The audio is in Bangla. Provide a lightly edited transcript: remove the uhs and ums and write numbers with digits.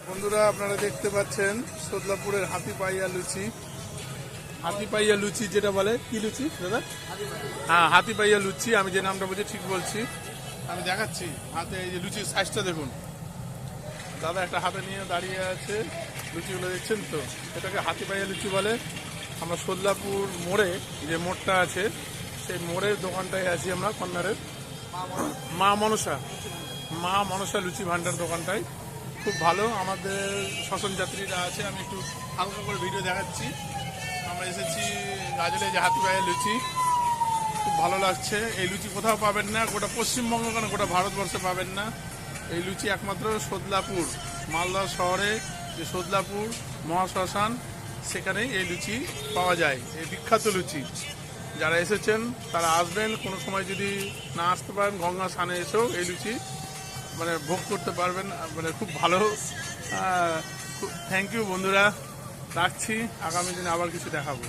বন্ধুরা আপনারা দেখতে পাচ্ছেন সোদলাপুরের হাতিপাইয়া লুচি। হাতিপাইয়া লুচি যেটা বলে, কি লুচি দাদা? হ্যাঁ, হাতিপাইয়া লুচি। আমি যে নামটা বলছি ঠিক বলছি। আমি দেখাচ্ছি হাতে, এই যে লুচির সাইজটা দেখুন। দাদা একটা হাতে নিয়ে দাঁড়িয়ে আছে, লুচিগুলো দেখছেন তো, এটাকে হাতিপাইয়া লুচি বলে। আমরা সোদলাপুর মোড়ে যে মোড়টা আছে, সেই মোড়ের দোকানটায় আছি আমরা, কর্নারের মা মনসা মা মনসা লুচি ভান্ডার দোকানটায়। খুব ভালো, আমাদের শ্মশান যাত্রীরা আছে। আমি একটু হালকা করে ভিডিও দেখাচ্ছি। আমরা এসেছি গাজলে, যে হাতিপাইয়া লুচি, খুব ভালো লাগছে। এই লুচি কোথাও পাবেন না, গোটা পশ্চিমবঙ্গ কেন গোটা ভারতবর্ষে পাবেন না। এই লুচি একমাত্র সোদলাপুর, মালদা শহরে যে সোদলাপুর মহাশ্মশান, সেখানেই এই লুচি পাওয়া যায়। এই বিখ্যাত লুচি। যারা এসেছেন তারা আসবেন, কোনো সময় যদি না আসতে পারেন গঙ্গা স্নানে এসেও এই লুচি মানে ভোগ করতে পারবেন। মানে খুব ভালো। থ্যাংক ইউ বন্ধুরা, রাখছি। আগামী দিনে আবার কিছু দেখাবো।